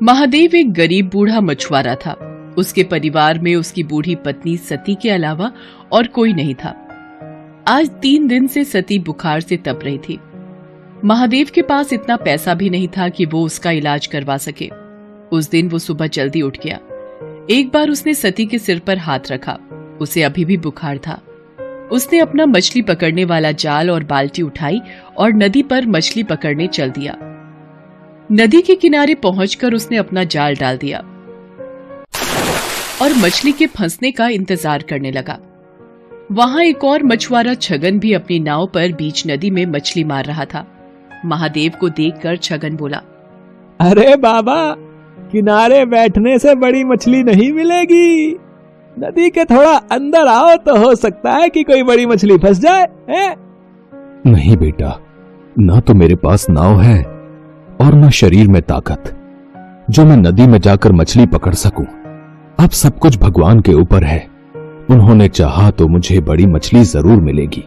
महादेव एक गरीब बूढ़ा मछुआरा था। उसके परिवार में उसकी बूढ़ी पत्नी सती के अलावा और कोई नहीं था। आज 3 दिन से सती बुखार से तप रही थी। महादेव के पास इतना पैसा भी नहीं था कि वो उसका इलाज करवा सके। उस दिन वो सुबह जल्दी उठ गया। एक बार उसने सती के सिर पर हाथ रखा। उसे अभी भी बुखार था। उसने अपना मछली पकड़ने वाला जाल और बाल्टी उठाई और नदी पर मछली पकड़ने चल दिया। नदी के किनारे पहुंचकर उसने अपना जाल डाल दिया और मछली के फंसने का इंतजार करने लगा। वहां एक और मछुआरा छगन भी अपनी नाव पर बीच नदी में मछली मार रहा था। महादेव को देखकर छगन बोला, अरे बाबा, किनारे बैठने से बड़ी मछली नहीं मिलेगी। नदी के थोड़ा अंदर आओ तो हो सकता है कि कोई बड़ी मछली फंस जाए है? नहीं बेटा, ना तो मेरे पास नाव है और न शरीर में ताकत जो मैं नदी में जाकर मछली पकड़ सकूं। अब सब कुछ भगवान के ऊपर है। उन्होंने चाहा तो मुझे बड़ी मछली जरूर मिलेगी।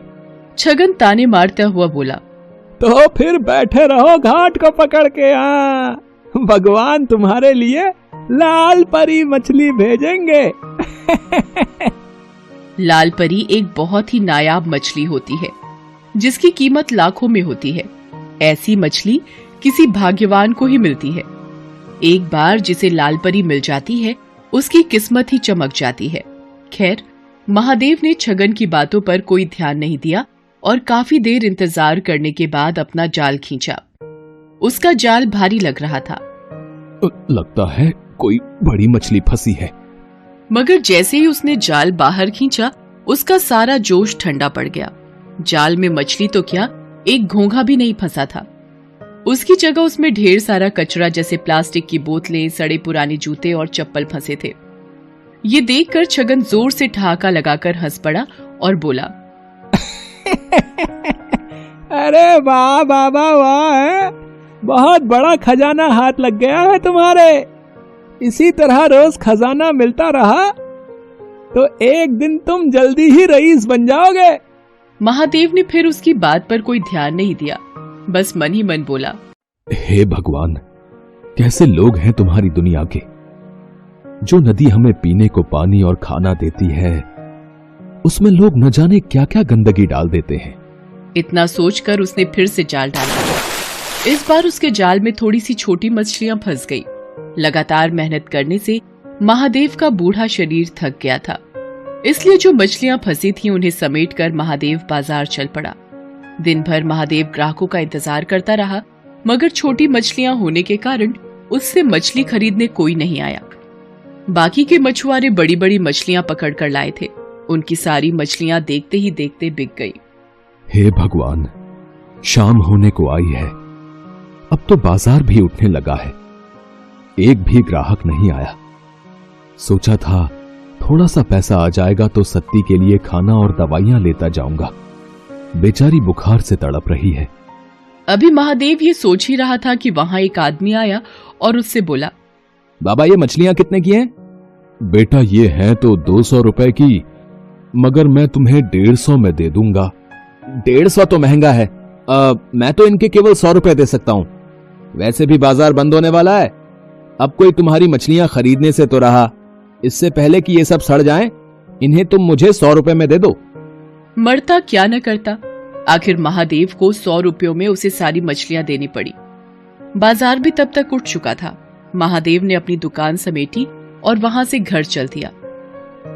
छगन ताने मारता हुआ बोला, तो फिर बैठे रहो घाट को पकड़ के। भगवान तुम्हारे लिए लाल परी मछली भेजेंगे। लाल परी एक बहुत ही नायाब मछली होती है जिसकी कीमत लाखों में होती है। ऐसी मछली किसी भाग्यवान को ही मिलती है। एक बार जिसे लाल परी मिल जाती है उसकी किस्मत ही चमक जाती है। खैर, महादेव ने छगन की बातों पर कोई ध्यान नहीं दिया और काफी देर इंतजार करने के बाद अपना जाल खींचा। उसका जाल भारी लग रहा था। लगता है कोई बड़ी मछली फंसी है। मगर जैसे ही उसने जाल बाहर खींचा उसका सारा जोश ठंडा पड़ गया। जाल में मछली तो क्या, एक घोंघा भी नहीं फंसा था। उसकी जगह उसमें ढेर सारा कचरा जैसे प्लास्टिक की बोतलें, सड़े पुराने जूते और चप्पल फंसे थे। ये देखकर छगन जोर से ठहाका लगाकर हंस पड़ा और बोला, अरे वाह बाबा वाह, बहुत बड़ा खजाना हाथ लग गया है तुम्हारे। इसी तरह रोज खजाना मिलता रहा तो एक दिन तुम जल्दी ही रईस बन जाओगे। महादेव ने फिर उसकी बात पर कोई ध्यान नहीं दिया, बस मन ही मन बोला, हे भगवान, कैसे लोग हैं तुम्हारी दुनिया के। जो नदी हमें पीने को पानी और खाना देती है उसमें लोग न जाने क्या क्या गंदगी डाल देते हैं। इतना सोचकर उसने फिर से जाल डाला। इस बार उसके जाल में थोड़ी सी छोटी मछलियां फंस गई। लगातार मेहनत करने से महादेव का बूढ़ा शरीर थक गया था, इसलिए जो मछलियां फंसी थीं उन्हें समेटकर महादेव बाजार चल पड़ा। दिन भर महादेव ग्राहकों का इंतजार करता रहा, मगर छोटी मछलियां होने के कारण उससे मछली खरीदने कोई नहीं आया। बाकी के मछुआरे बड़ी बड़ी मछलियां पकड़ कर लाए थे। उनकी सारी मछलियां देखते ही देखते बिक गई। हे भगवान, शाम होने को आई है। अब तो बाजार भी उठने लगा है। एक भी ग्राहक नहीं आया। सोचा था थोड़ा सा पैसा आ जाएगा तो सत्ती के लिए खाना और दवाइयां लेता जाऊंगा। बेचारी बुखार से तड़प रही है। अभी महादेव ये सोच ही रहा था कि वहां एक आदमी आया और उससे बोला, बाबा, ये मछलियां कितने की हैं? बेटा, ये हैं तो 200 रुपए की, मगर मैं तुम्हें 150 में दे दूंगा। 150 तो महंगा है। मैं तो इनके केवल 100 रुपए दे सकता हूं। वैसे भी बाजार बंद होने वाला है। अब कोई तुम्हारी मछलियां खरीदने से तो रहा, इससे पहले कि ये सब सड़ जाएं, इन्हें तुम मुझे 100 रुपए में दे दो। मरता क्या न करता। आखिर महादेव को 100 रुपयों में उसे सारी मछलियां देनी पड़ी। बाजार भी तब तक उठ चुका था। महादेव ने अपनी दुकान समेटी और वहां से घर चल दिया।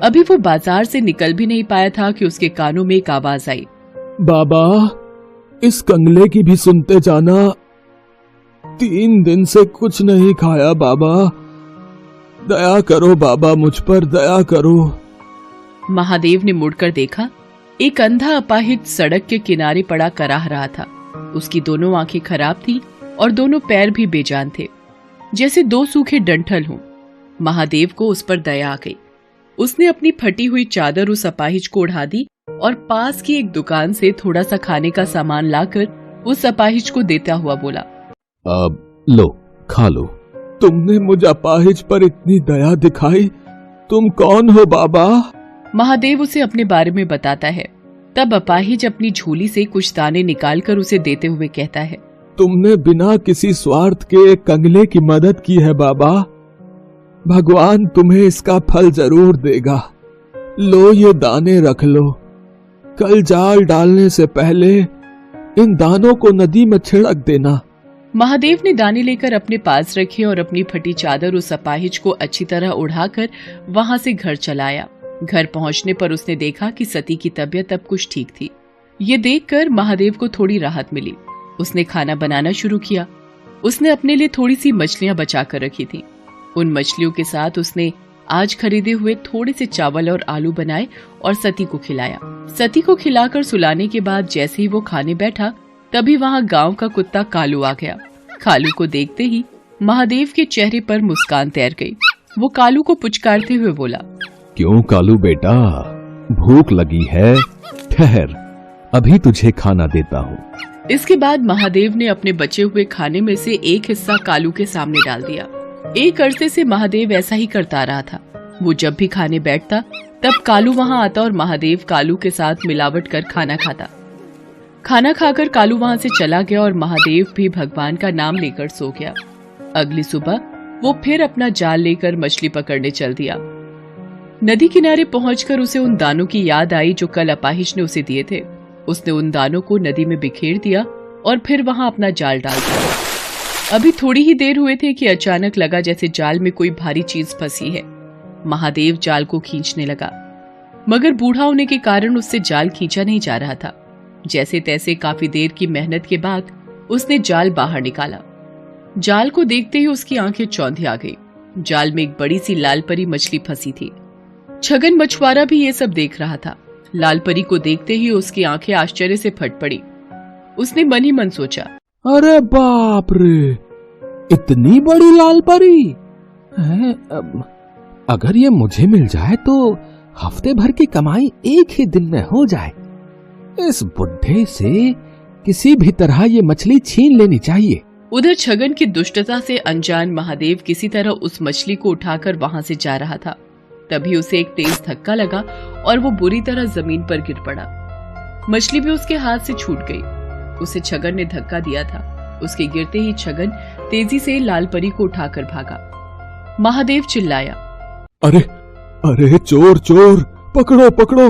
अभी वो बाजार से निकल भी नहीं पाया था कि उसके कानों में एक आवाज आई, बाबा, इस कंगले की भी सुनते जाना। 3 दिन से कुछ नहीं खाया बाबा। दया करो बाबा, मुझ पर दया करो। महादेव ने मुड़कर देखा। एक अंधा अपाहिज सड़क के किनारे पड़ा कराह रहा था। उसकी दोनों आंखें खराब थीं और दोनों पैर भी बेजान थे, जैसे 2 सूखे डंठल हों। महादेव को उस पर दया आ गई। उसने अपनी फटी हुई चादर उस अपाहिज को ओढ़ा दी और पास की एक दुकान से थोड़ा सा खाने का सामान लाकर उस अपाहिज को देता हुआ बोला, अब लो, खा लो। तुमने मुझ अपाहिज पर इतनी दया दिखाई, तुम कौन हो बाबा? महादेव उसे अपने बारे में बताता है। तब अपाहिज अपनी झोली से कुछ दाने निकालकर उसे देते हुए कहता है, तुमने बिना किसी स्वार्थ के एक कंगले की मदद की है बाबा। भगवान तुम्हें इसका फल जरूर देगा। लो ये दाने रख लो। कल जाल डालने से पहले इन दानों को नदी में छिड़क देना। महादेव ने दाने लेकर अपने पास रखे और अपनी फटी चादर उस अपाहिज को अच्छी तरह उड़ाकर वहां से घर चलाया। घर पहुंचने पर उसने देखा कि सती की तबीयत अब कुछ ठीक थी। ये देखकर महादेव को थोड़ी राहत मिली। उसने खाना बनाना शुरू किया। उसने अपने लिए थोड़ी सी मछलियां बचा कर रखी थी। उन मछलियों के साथ उसने आज खरीदे हुए थोड़े से चावल और आलू बनाए और सती को खिलाया। सती को खिलाकर सुलाने के बाद जैसे ही वो खाने बैठा, तभी वहां गांव का कुत्ता कालू आ गया। कालू को देखते ही महादेव के चेहरे पर मुस्कान तैर गई। वो कालू को पुचकारते हुए बोला, क्यों कालू बेटा, भूख लगी है? ठहर, अभी तुझे खाना देता हूँ। इसके बाद महादेव ने अपने बचे हुए खाने में से एक हिस्सा कालू के सामने डाल दिया। एक अरसे से महादेव ऐसा ही करता रहा था। वो जब भी खाने बैठता तब कालू वहां आता और महादेव कालू के साथ मिलावट कर खाना खाता। खाना खाकर कालू वहां से चला गया और महादेव भी भगवान का नाम लेकर सो गया। अगली सुबह वो फिर अपना जाल लेकर मछली पकड़ने चल दिया। नदी किनारे पहुंचकर उसे उन दानों की याद आई जो कल अपाहिज ने उसे दिए थे। उसने उन दानों को नदी में बिखेर दिया और फिर वहां अपना जाल डाल दिया। अभी थोड़ी ही देर हुए थे कि अचानक लगा जैसे जाल में कोई भारी चीज फंसी है। महादेव जाल को खींचने लगा, मगर बूढ़ा होने के कारण उससे जाल खींचा नहीं जा रहा था। जैसे तैसे काफी देर की मेहनत के बाद उसने जाल बाहर निकाला। जाल को देखते ही उसकी आंखें चौंधी आ गई। जाल में एक बड़ी सी लाल परी मछली फंसी थी। छगन मछुआरा भी ये सब देख रहा था। लाल परी को देखते ही उसकी आंखें आश्चर्य से फट पड़ी। उसने मन ही मन सोचा, अरे बाप रे, इतनी बड़ी लाल परी है? अगर ये मुझे मिल जाए तो हफ्ते भर की कमाई एक ही दिन में हो जाए। इस बुढ़े से किसी भी तरह ये मछली छीन लेनी चाहिए। उधर छगन की दुष्टता से अनजान महादेव किसी तरह उस मछली को उठाकर वहां से जा रहा था। तभी उसे एक तेज धक्का लगा और वो बुरी तरह जमीन पर गिर पड़ा। मछली भी उसके हाथ से छूट गई। उसे छगन ने धक्का दिया था। उसके गिरते ही छगन तेजी से लाल परी को उठाकर भागा। महादेव चिल्लाया, अरे अरे चोर चोर, पकड़ो पकड़ो,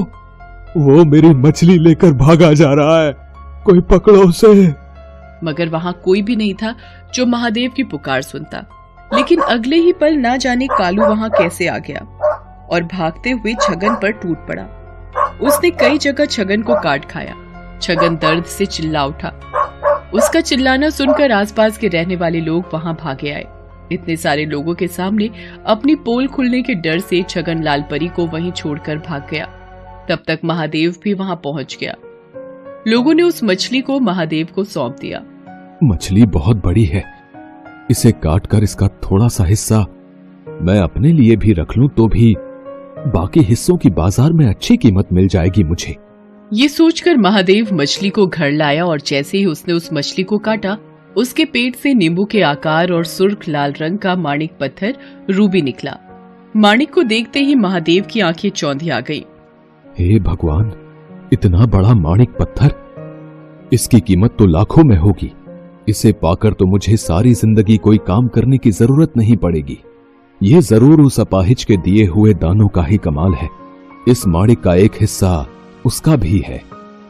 वो मेरी मछली लेकर भागा जा रहा है, कोई पकड़ो उसे। मगर वहां कोई भी नहीं था जो महादेव की पुकार सुनता। लेकिन अगले ही पल ना जाने कालू वहां कैसे आ गया और भागते हुए छगन पर टूट पड़ा। उसने कई जगह छगन को काट खाया। छगन दर्द से चिल्ला उठा। उसका चिल्लाना सुनकर आसपास के रहने वाले लोग वहां भागे आए। इतने सारे लोगों के सामने अपनी पोल खुलने के डर से छगन लाल परी को वहीं छोड़कर भाग गया। तब तक महादेव भी वहां पहुंच गया। लोगों ने उस मछली को महादेव को सौंप दिया। मछली बहुत बड़ी है, इसे काटकर इसका थोड़ा सा हिस्सा मैं अपने लिए भी रख लूं तो भी बाकी हिस्सों की बाजार में अच्छी कीमत मिल जाएगी मुझे। ये सोचकर महादेव मछली को घर लाया और जैसे ही उसने उस मछली को काटा, उसके पेट से नींबू के आकार और सुर्ख लाल रंग का माणिक पत्थर रूबी निकला। माणिक को देखते ही महादेव की आंखें चौंधी आ गई। हे भगवान, इतना बड़ा माणिक पत्थर, इसकी कीमत तो लाखों में होगी। इसे पाकर तो मुझे सारी जिंदगी कोई काम करने की जरूरत नहीं पड़ेगी। ये जरूर उस अपाहिज के दिए हुए दानों का ही कमाल है। इस माणिक का एक हिस्सा उसका भी है।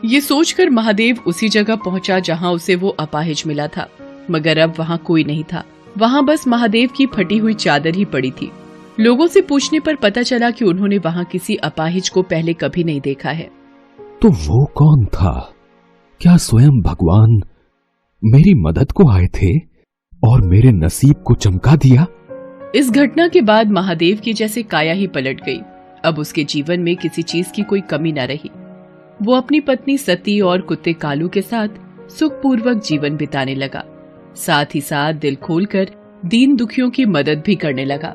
ये सोचकर महादेव उसी जगह पहुंचा जहां उसे वो अपाहिज मिला था, मगर अब वहां कोई नहीं था। वहां बस महादेव की फटी हुई चादर ही पड़ी थी। लोगों से पूछने पर पता चला कि उन्होंने वहां किसी अपाहिज को पहले कभी नहीं देखा है। तो वो कौन था? क्या स्वयं भगवान मेरी मदद को आए थे और मेरे नसीब को चमका दिया? इस घटना के बाद महादेव की जैसे काया ही पलट गई। अब उसके जीवन में किसी चीज की कोई कमी न रही। वो अपनी पत्नी सती और कुत्ते कालू के साथ सुखपूर्वक जीवन बिताने लगा। साथ ही साथ दिल खोलकर दीन दुखियों की मदद भी करने लगा।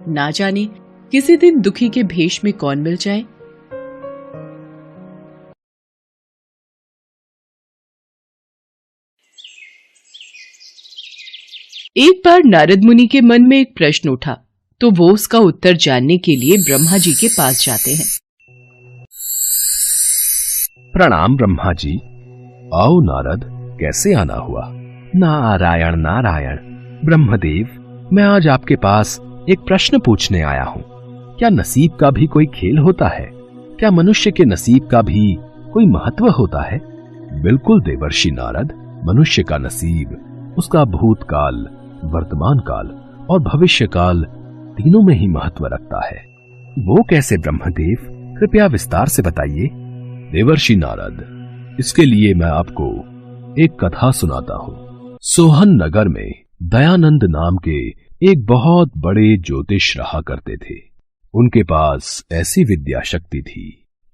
ना जाने किसी दिन दुखी के भेष में कौन मिल जाए। एक बार नारद मुनि के मन में एक प्रश्न उठा, तो वो उसका उत्तर जानने के लिए ब्रह्मा जी के पास जाते हैं। प्रणाम ब्रह्मा जी। आओ नारद, कैसे आना हुआ? नारायण नारायण। ब्रह्मदेव, मैं आज आपके पास एक प्रश्न पूछने आया हूँ। क्या नसीब का भी कोई खेल होता है? क्या मनुष्य के नसीब का भी कोई महत्व होता है? बिल्कुल देवर्षि नारद, मनुष्य का नसीब उसका भूतकाल, वर्तमान काल और भविष्य काल तीनों में ही महत्व रखता है। वो कैसे ब्रह्मदेव? कृपया विस्तार से बताइए। देवर्षि नारद, इसके लिए मैं आपको एक कथा सुनाता हूँ। सोहन नगर में दयानंद नाम के एक बहुत बड़े ज्योतिष रहा करते थे। उनके पास ऐसी विद्या शक्ति थी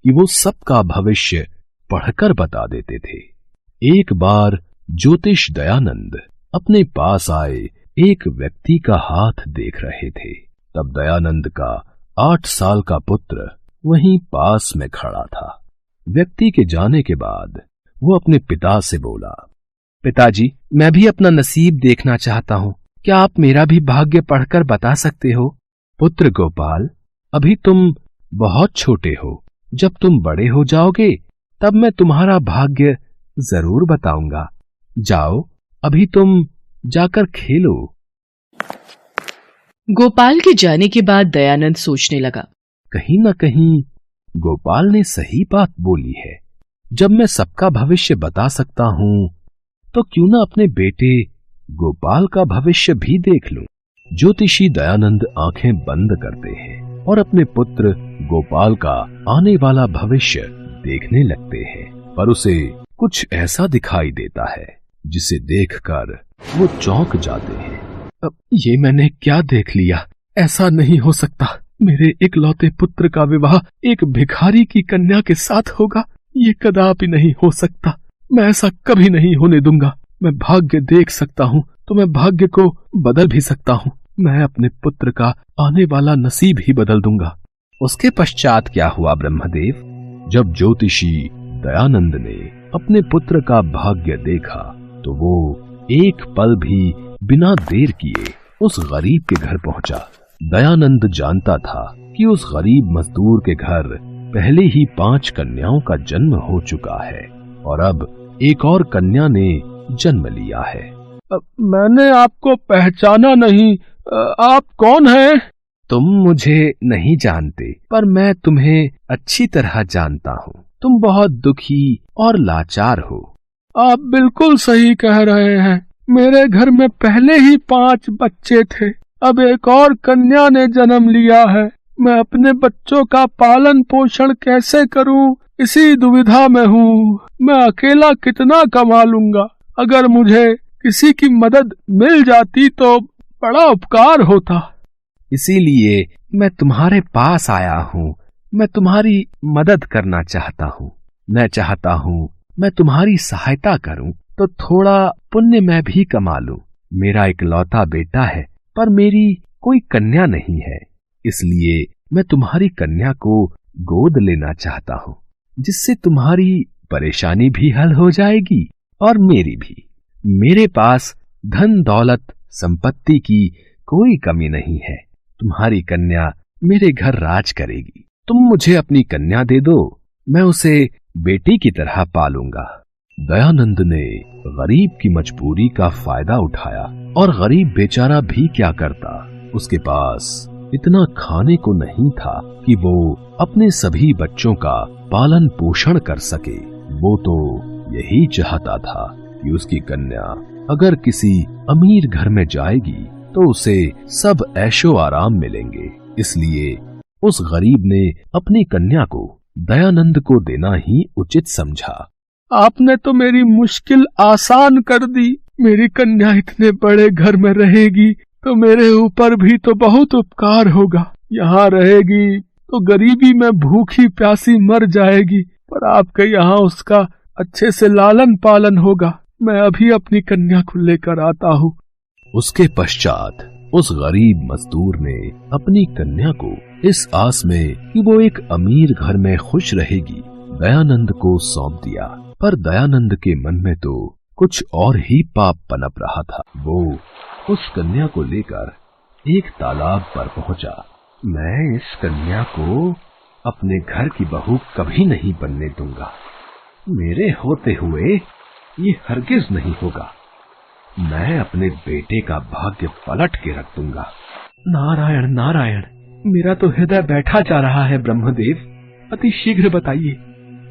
कि वो सबका भविष्य पढ़कर बता देते थे। एक बार ज्योतिष दयानंद अपने पास आए एक व्यक्ति का हाथ देख रहे थे। तब दयानंद का 8 साल का पुत्र वहीं पास में खड़ा था। व्यक्ति के जाने के बाद वो अपने पिता से बोला, पिताजी, मैं भी अपना नसीब देखना चाहता हूँ। क्या आप मेरा भी भाग्य पढ़कर बता सकते हो? पुत्र गोपाल, अभी तुम बहुत छोटे हो। जब तुम बड़े हो जाओगे तब मैं तुम्हारा भाग्य जरूर बताऊंगा। जाओ, अभी तुम जाकर खेलो। गोपाल के जाने के बाद दयानंद सोचने लगा, कहीं न कहीं गोपाल ने सही बात बोली है। जब मैं सबका भविष्य बता सकता हूं तो क्यों ना अपने बेटे गोपाल का भविष्य भी देख लूं। ज्योतिषी दयानंद आंखें बंद करते हैं और अपने पुत्र गोपाल का आने वाला भविष्य देखने लगते हैं, पर उसे कुछ ऐसा दिखाई देता है जिसे देखकर वो चौंक जाते हैं। अब ये मैंने क्या देख लिया? ऐसा नहीं हो सकता। मेरे इकलौते पुत्र का विवाह एक भिखारी की कन्या के साथ होगा। ये कदापि नहीं हो सकता। मैं ऐसा कभी नहीं होने दूंगा। मैं भाग्य देख सकता हूँ तो मैं भाग्य को बदल भी सकता हूँ। मैं अपने पुत्र का आने वाला नसीब ही बदल दूंगा। उसके पश्चात क्या हुआ ब्रह्मदेव? जब ज्योतिषी दयानंद ने अपने पुत्र का भाग्य देखा तो वो एक पल भी बिना देर किए उस गरीब के घर पहुंचा। दयानंद जानता था कि उस गरीब मजदूर के घर पहले ही 5 कन्याओं का जन्म हो चुका है और अब एक और कन्या ने जन्म लिया है। मैंने आपको पहचाना नहीं। आप कौन हैं? तुम मुझे नहीं जानते, पर मैं तुम्हें अच्छी तरह जानता हूँ। तुम बहुत दुखी और लाचार हो। आप बिल्कुल सही कह रहे हैं। मेरे घर में पहले ही 5 बच्चे थे, अब एक और कन्या ने जन्म लिया है। मैं अपने बच्चों का पालन पोषण कैसे करूं, इसी दुविधा में हूँ। मैं अकेला कितना कमा लूंगा। अगर मुझे किसी की मदद मिल जाती तो बड़ा उपकार होता। इसीलिए मैं तुम्हारे पास आया हूँ। मैं तुम्हारी मदद करना चाहता हूँ। मैं चाहता हूँ मैं तुम्हारी सहायता करूँ तो थोड़ा पुण्य मैं भी कमा लूं। मेरा इकलौता बेटा है, पर मेरी कोई कन्या नहीं है। इसलिए मैं तुम्हारी कन्या को गोद लेना चाहता हूँ, जिससे तुम्हारी परेशानी भी हल हो जाएगी और मेरी भी। मेरे पास धन दौलत संपत्ति की कोई कमी नहीं है। तुम्हारी कन्या मेरे घर राज करेगी। तुम मुझे अपनी कन्या दे दो, मैं उसे बेटी की तरह पालूंगा। दयानंद ने गरीब की मजबूरी का फायदा उठाया और गरीब बेचारा भी क्या करता, उसके पास इतना खाने को नहीं था कि वो अपने सभी बच्चों का पालन पोषण कर सके। वो तो यही चाहता था कि उसकी कन्या अगर किसी अमीर घर में जाएगी तो उसे सब ऐशो आराम मिलेंगे। इसलिए उस गरीब ने अपनी कन्या को दयानंद को देना ही उचित समझा। आपने तो मेरी मुश्किल आसान कर दी। मेरी कन्या इतने बड़े घर में रहेगी तो मेरे ऊपर भी तो बहुत उपकार होगा। यहाँ रहेगी तो गरीबी में भूखी प्यासी मर जाएगी, पर आपके यहाँ उसका अच्छे से लालन पालन होगा। मैं अभी अपनी कन्या को लेकर आता हूँ। उसके पश्चात उस गरीब मजदूर ने अपनी कन्या को इस आस में कि वो एक अमीर घर में खुश रहेगी दयानंद को सौंप दिया। पर दयानंद के मन में तो कुछ और ही पाप पनप रहा था। वो उस कन्या को लेकर एक तालाब पर पहुंचा। मैं इस कन्या को अपने घर की बहू कभी नहीं बनने दूंगा। मेरे होते हुए ये हरगिज नहीं होगा। मैं अपने बेटे का भाग्य पलट के रख दूंगा। नारायण नारायण, मेरा तो हृदय बैठा जा रहा है ब्रह्मदेव, अति शीघ्र बताइए।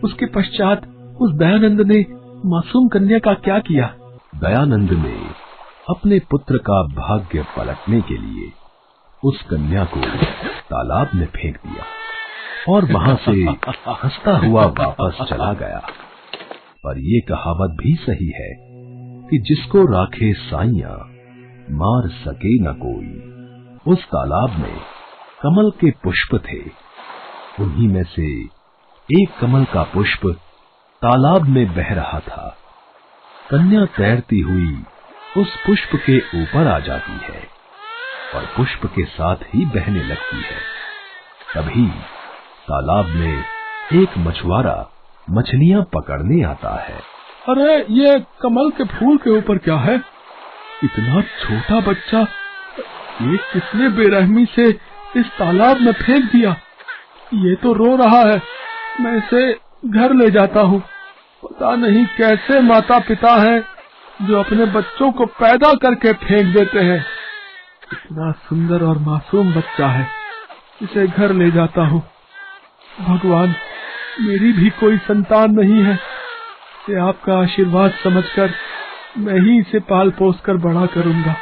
उसके पश्चात उस दयानंद ने मासूम कन्या का क्या किया? दयानंद ने अपने पुत्र का भाग्य पलटने के लिए उस कन्या को तालाब में फेंक दिया और वहां से हंसता हुआ वापस चला गया। पर ये कहावत भी सही है कि जिसको राखे साइयां मार सके न कोई। उस तालाब में कमल के पुष्प थे, उन्हीं में से एक कमल का पुष्प तालाब में बह रहा था। कन्या तैरती हुई उस पुष्प के ऊपर आ जाती है और पुष्प के साथ ही बहने लगती है। तभी तालाब में एक मछुआरा मछलियां पकड़ने आता है। अरे ये कमल के फूल के ऊपर क्या है? इतना छोटा बच्चा, ये किसने बेरहमी से इस तालाब में फेंक दिया? ये तो रो रहा है, मैं इसे घर ले जाता हूँ। पता नहीं कैसे माता पिता हैं जो अपने बच्चों को पैदा करके फेंक देते हैं। इतना सुंदर और मासूम बच्चा है, इसे घर ले जाता हूँ। भगवान, मेरी भी कोई संतान नहीं है, इसे आपका आशीर्वाद समझकर मैं ही इसे पाल पोस कर बड़ा करूंगा।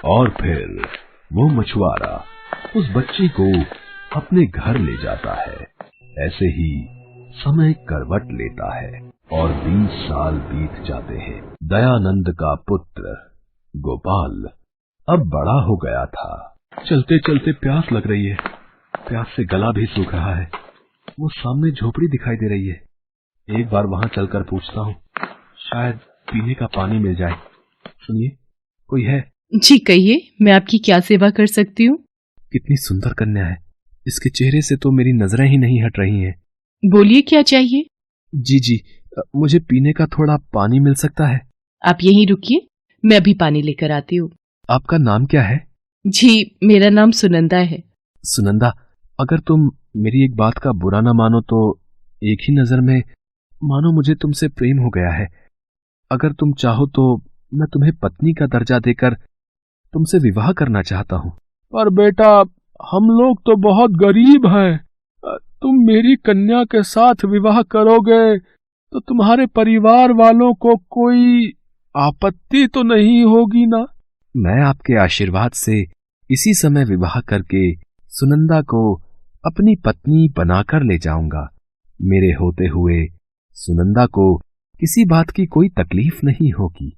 और फिर वो मछुआरा उस बच्चे को अपने घर ले जाता है। ऐसे ही समय करवट लेता है और 20 साल बीत जाते हैं। दयानंद का पुत्र गोपाल अब बड़ा हो गया था। चलते चलते प्यास लग रही है, प्यास से गला भी सूख रहा है। वो सामने झोपड़ी दिखाई दे रही है, एक बार वहां चलकर पूछता हूँ, शायद पीने का पानी मिल जाए। सुनिए, कोई है? जी कहिए, मैं आपकी क्या सेवा कर सकती हूँ? कितनी सुंदर कन्या है, इसके चेहरे से तो मेरी नजरें ही नहीं हट रही हैं। बोलिए, क्या चाहिए? जी, मुझे पीने का थोड़ा पानी मिल सकता है? आप यहीं रुकिए, मैं अभी पानी लेकर आती हूँ। आपका नाम क्या है? जी, मेरा नाम सुनंदा है। सुनंदा, अगर तुम मेरी एक बात का बुरा ना मानो तो एक ही नजर में मानो मुझे तुमसे प्रेम हो गया है। अगर तुम चाहो तो मैं तुम्हें पत्नी का दर्जा देकर तुमसे विवाह करना चाहता हूँ। पर बेटा, हम लोग तो बहुत गरीब हैं। तुम मेरी कन्या के साथ विवाह करोगे तो तुम्हारे परिवार वालों को कोई आपत्ति तो नहीं होगी ना? मैं आपके आशीर्वाद से इसी समय विवाह करके सुनंदा को अपनी पत्नी बनाकर ले जाऊंगा। मेरे होते हुए सुनंदा को किसी बात की कोई तकलीफ नहीं होगी।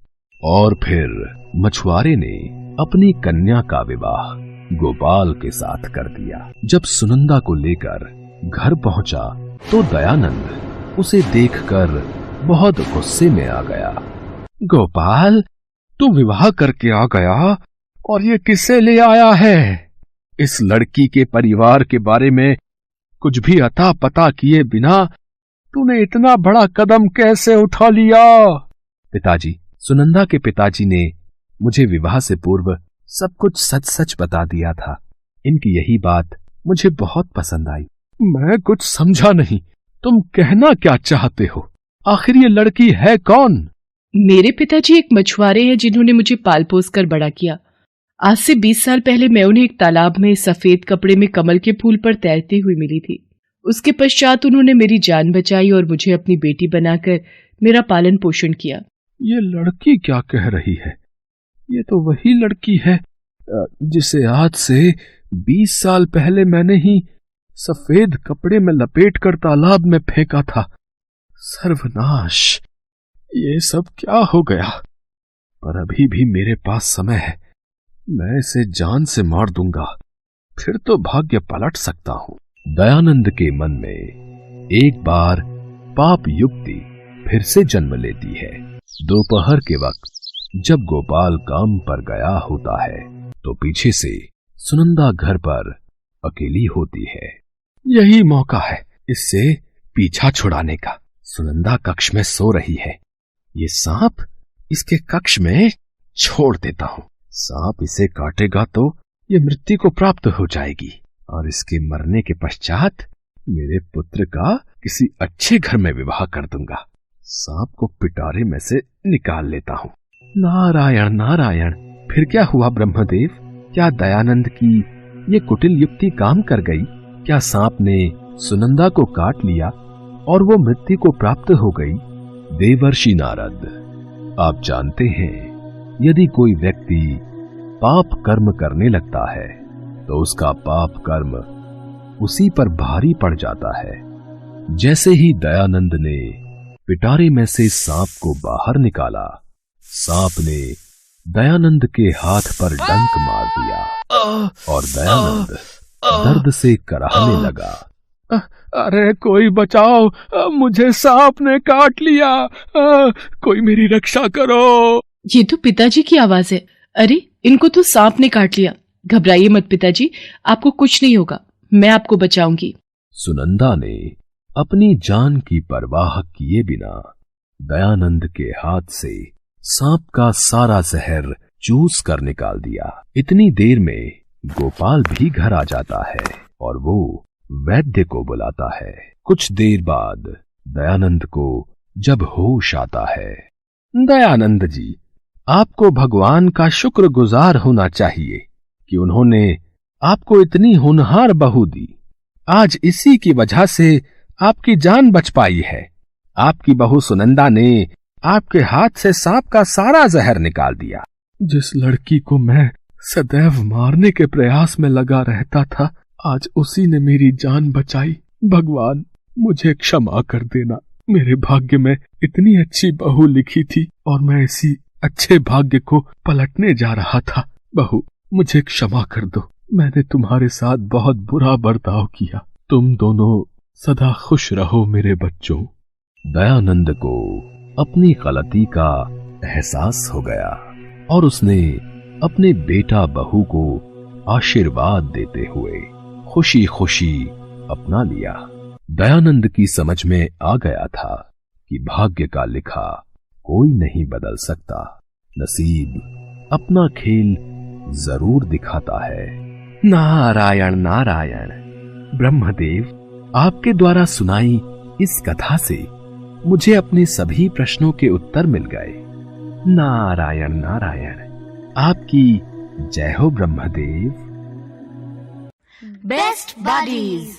और फिर मछुआरे ने अपनी कन्या का विवाह गोपाल के साथ कर दिया। जब सुनंदा को लेकर घर पहुंचा तो दयानंद उसे देखकर बहुत गुस्से में आ गया। गोपाल, तू विवाह करके आ गया और ये किसे ले आया है? इस लड़की के परिवार के बारे में कुछ भी अता पता किए बिना तूने इतना बड़ा कदम कैसे उठा लिया? पिताजी, सुनंदा के पिताजी ने मुझे विवाह से पूर्व सब कुछ सच सच बता दिया था। इनकी यही बात मुझे बहुत पसंद आई। मैं कुछ समझा नहीं, तुम कहना क्या चाहते हो? आखिर ये लड़की है कौन? मेरे पिताजी एक मछुआरे हैं जिन्होंने मुझे पाल पोस कर बड़ा किया। आज से 20 साल पहले मैं उन्हें एक तालाब में सफेद कपड़े में कमल के फूल पर तैरती हुई मिली थी। उसके पश्चात उन्होंने मेरी जान बचाई और मुझे अपनी बेटी बनाकर मेरा पालन पोषण किया। ये लड़की क्या कह रही है? ये तो वही लड़की है जिसे आज से 20 साल पहले मैंने ही सफेद कपड़े में लपेटकर तालाब में फेंका था। सर्वनाश, ये सब क्या हो गया? पर अभी भी मेरे पास समय है, मैं इसे जान से मार दूंगा, फिर तो भाग्य पलट सकता हूं। दयानंद के मन में एक बार पाप युक्ति फिर से जन्म लेती है। दोपहर के वक्त जब गोपाल काम पर गया होता है तो पीछे से सुनंदा घर पर अकेली होती है। यही मौका है इससे पीछा छुड़ाने का। सुनंदा कक्ष में सो रही है, ये सांप इसके कक्ष में छोड़ देता हूं। सांप इसे काटेगा तो ये मृत्यु को प्राप्त हो जाएगी और इसके मरने के पश्चात मेरे पुत्र का किसी अच्छे घर में विवाह कर दूंगा। सांप को पिटारे में से निकाल लेता हूं। नारायण नारायण, फिर क्या हुआ ब्रह्मदेव? क्या दयानंद की ये कुटिल युक्ति काम कर गई? क्या सांप ने सुनंदा को काट लिया और वो मृत्यु को प्राप्त हो गई? देवर्षि नारद, आप जानते हैं, यदि कोई व्यक्ति पाप कर्म करने लगता है तो उसका पाप कर्म उसी पर भारी पड़ जाता है। जैसे ही दयानंद ने पिटारे में से सांप को बाहर निकाला, सांप ने दयानंद के हाथ पर डंक मार दिया और दयानंद दर्द से कराहने लगा। अरे कोई बचाओ, मुझे सांप ने काट लिया, कोई मेरी रक्षा करो। ये तो पिताजी की आवाज है। अरे इनको तो सांप ने काट लिया। घबराइए मत पिताजी, आपको कुछ नहीं होगा, मैं आपको बचाऊंगी। सुनंदा ने अपनी जान की परवाह किए बिना दयानंद के हाथ से सांप का सारा जहर चूस कर निकाल दिया। इतनी देर में गोपाल भी घर आ जाता है और वो वैद्य को बुलाता है। कुछ देर बाद दयानंद को जब होश आता है, दयानंद जी, आपको भगवान का शुक्रगुजार होना चाहिए कि उन्होंने आपको इतनी होनहार बहू दी। आज इसी की वजह से आपकी जान बच पाई है। आपकी बहू सुनंदा ने आपके हाथ से सांप का सारा जहर निकाल दिया। जिस लड़की को मैं सदैव मारने के प्रयास में लगा रहता था, आज उसी ने मेरी जान बचाई। भगवान, मुझे क्षमा कर देना। मेरे भाग्य में इतनी अच्छी बहू लिखी थी और मैं इसी अच्छे भाग्य को पलटने जा रहा था। बहू, मुझे क्षमा कर दो। मैंने तुम्हारे साथ बहुत बुरा बर्ताव किया। तुम दोनों सदा खुश रहो मेरे बच्चों। दयानंद को अपनी गलती का एहसास हो गया और उसने अपने बेटा बहू को आशीर्वाद देते हुए खुशी खुशी अपना लिया। दयानंद की समझ में आ गया था कि भाग्य का लिखा कोई नहीं बदल सकता। नसीब अपना खेल जरूर दिखाता है। नारायण नारायण। ब्रह्मदेव, आपके द्वारा सुनाई इस कथा से मुझे अपने सभी प्रश्नों के उत्तर मिल गए। नारायण नारायण। आपकी जय हो Brahmadev. Best buddies.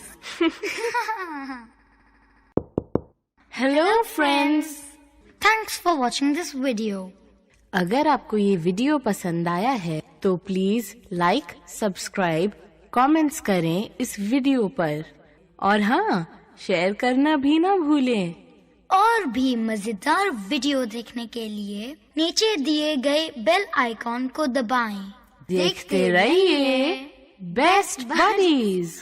Hello friends, thanks for watching this video. अगर आपको ये वीडियो पसंद आया है तो प्लीज लाइक, सब्सक्राइब, कमेंट्स करें इस वीडियो पर और हाँ, शेयर करना भी ना भूलें। और भी मजेदार वीडियो देखने के लिए नीचे दिए गए बेल आइकॉन को दबाएं। देखते रहिए बेस्ट बडीज।